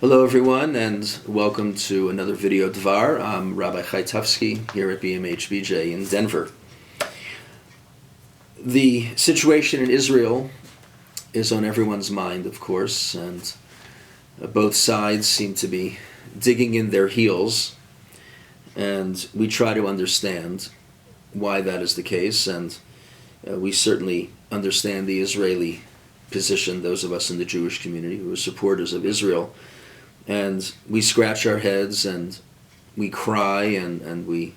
Hello everyone, and welcome to another video Dvar. I'm Rabbi Chaitovsky here at BMH-BJ in Denver. The situation in Israel is on everyone's mind, of course, and both sides seem to be digging in their heels, and we try to understand why that is the case, and we certainly understand the Israeli position, those of us in the Jewish community who are supporters of Israel. And we scratch our heads and we cry and we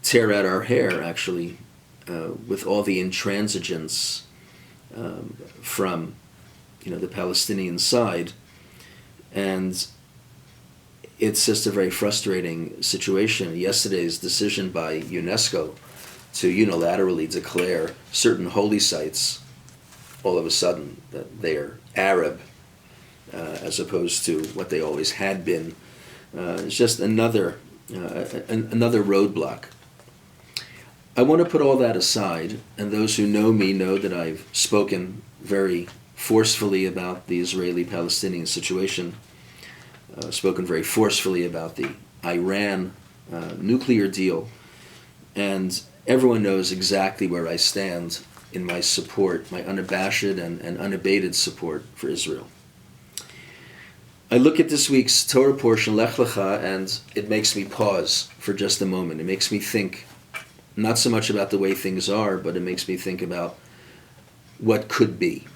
tear out our hair, actually, with all the intransigence from the Palestinian side. And it's just a very frustrating situation. Yesterday's decision by UNESCO to unilaterally declare certain holy sites, all of a sudden, that they are Arab, as opposed to what they always had been. It's just another roadblock. I want to put all that aside, and those who know me know that I've spoken very forcefully about the Israeli-Palestinian situation, spoken very forcefully about the Iran nuclear deal, and everyone knows exactly where I stand in my support, my unabashed and unabated support for Israel. I look at this week's Torah portion, Lech Lecha, and it makes me pause for just a moment. It makes me think not so much about the way things are, but it makes me think about what could be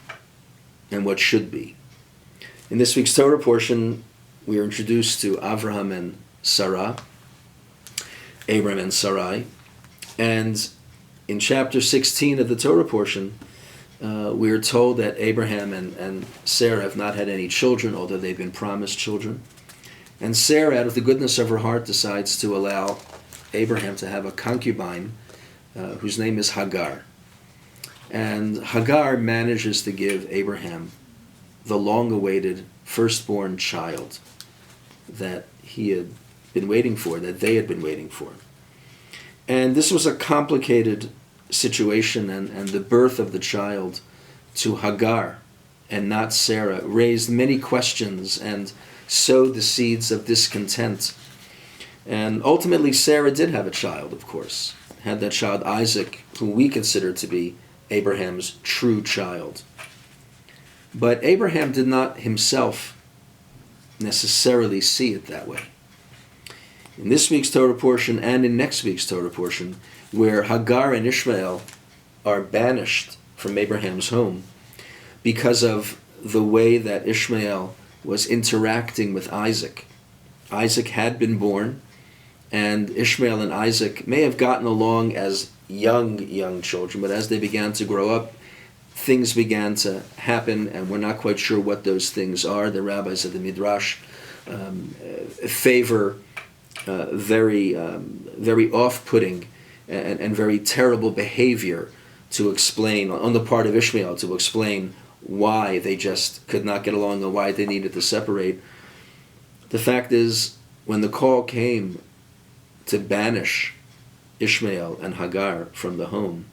and what should be. In this week's Torah portion, we are introduced to Abraham and Sarai, and in chapter 16 of the Torah portion, we are told that Abraham and Sarah have not had any children, although they've been promised children. And Sarah, out of the goodness of her heart, decides to allow Abraham to have a concubine whose name is Hagar. And Hagar manages to give Abraham the long-awaited firstborn child that he had been waiting for, that they had been waiting for. And this was a complicated situation, and the birth of the child to Hagar and not Sarah raised many questions and sowed the seeds of discontent. And ultimately Sarah did have a child, of course, had that child Isaac, whom we consider to be Abraham's true child. But Abraham did not himself necessarily see it that way. In this week's Torah portion and in next week's Torah portion, where Hagar and Ishmael are banished from Abraham's home because of the way that Ishmael was interacting with Isaac. Isaac had been born, and Ishmael and Isaac may have gotten along as young children, but as they began to grow up, things began to happen, and we're not quite sure what those things are. The rabbis of the Midrash favor very off-putting and very terrible behavior to explain, on the part of Ishmael, to explain why they just could not get along and why they needed to separate. The fact is, when the call came to banish Ishmael and Hagar from the home,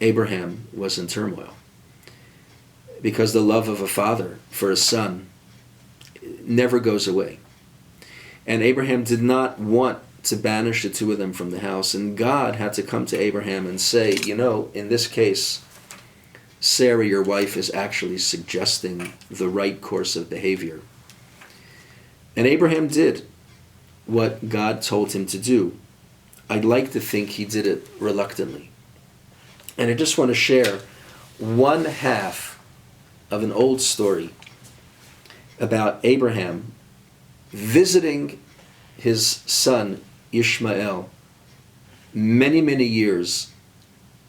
Abraham was in turmoil, because the love of a father for a son never goes away. And Abraham did not want to banish the two of them from the house. And God had to come to Abraham and say, in this case, Sarah, your wife, is actually suggesting the right course of behavior. And Abraham did what God told him to do. I'd like to think he did it reluctantly. And I just want to share one half of an old story about Abraham visiting his son Ishmael many years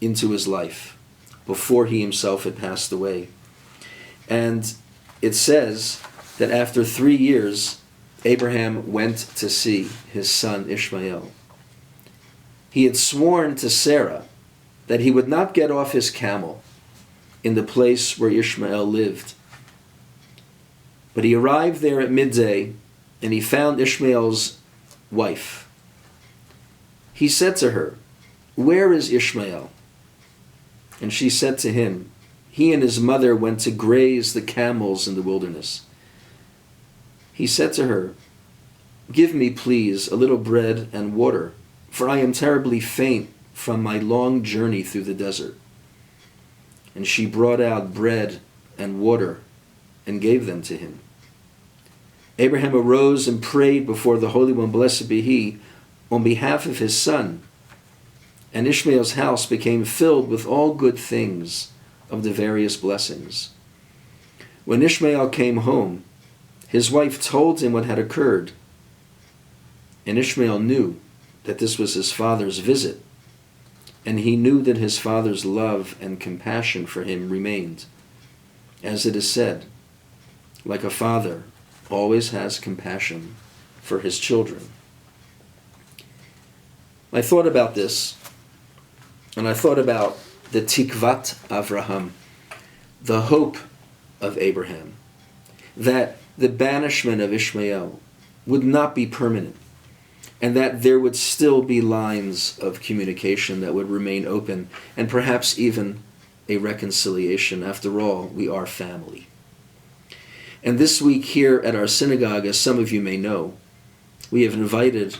into his life before he himself had passed away. And it says that after 3 years, Abraham went to see his son Ishmael. He had sworn to Sarah that he would not get off his camel in the place where Ishmael lived. But he arrived there at midday, and he found Ishmael's wife. He said to her, "Where is Ishmael?" And she said to him, "He and his mother went to graze the camels in the wilderness." he said to her, "Give me, please, a little bread and water, for I am terribly faint from my long journey through the desert." And she brought out bread and water and gave them to him. Abraham arose and prayed before the Holy One, blessed be He, on behalf of his son. And Ishmael's house became filled with all good things of the various blessings. When Ishmael came home, his wife told him what had occurred. And Ishmael knew that this was his father's visit, and he knew that his father's love and compassion for him remained. As it is said, like a father always has compassion for his children. I thought about this, and I thought about the tikvat Avraham, the hope of Abraham, that the banishment of Ishmael would not be permanent, and that there would still be lines of communication that would remain open, and perhaps even a reconciliation. After all, we are family. And this week here at our synagogue, as some of you may know, we have invited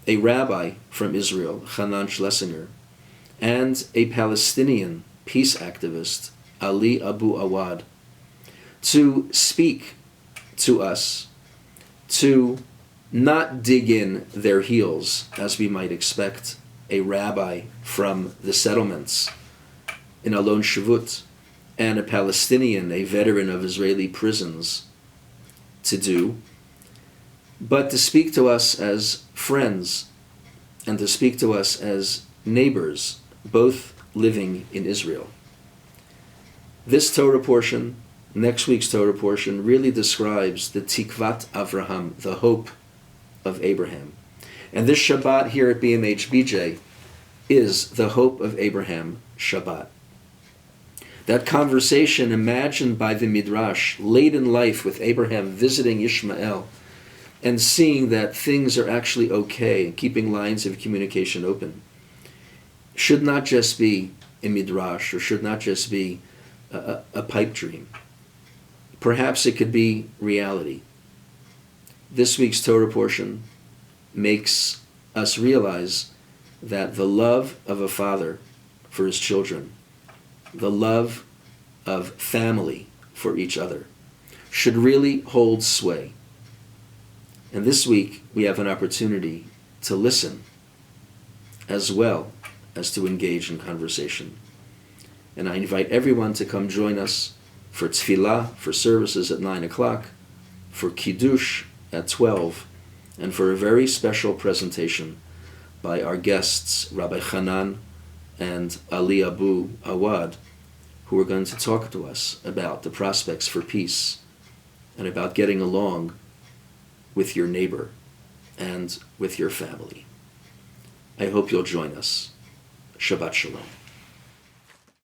a rabbi from Israel, Hanan Schlesinger, and a Palestinian peace activist, Ali Abu Awad, to speak to us, to not dig in their heels, as we might expect a rabbi from the settlements in Alon Shavut and a Palestinian, a veteran of Israeli prisons, to do, but to speak to us as friends and to speak to us as neighbors, both living in Israel. This Torah portion, next week's Torah portion, really describes the tikvat Avraham, the hope of Abraham. And this Shabbat here at BMH-BJ is the hope of Abraham Shabbat. That conversation imagined by the Midrash late in life with Abraham visiting Ishmael and seeing that things are actually okay and keeping lines of communication open should not just be a Midrash, or should not just be a pipe dream. Perhaps it could be reality. This week's Torah portion makes us realize that the love of a father for his children, the love of family for each other, should really hold sway. And this week we have an opportunity to listen as well as to engage in conversation. And I invite everyone to come join us for tefillah, for services at 9 o'clock, for kiddush at 12, and for a very special presentation by our guests, Rabbi Hanan and Ali Abu Awad, who are going to talk to us about the prospects for peace and about getting along with your neighbor and with your family. I hope you'll join us. Shabbat Shalom.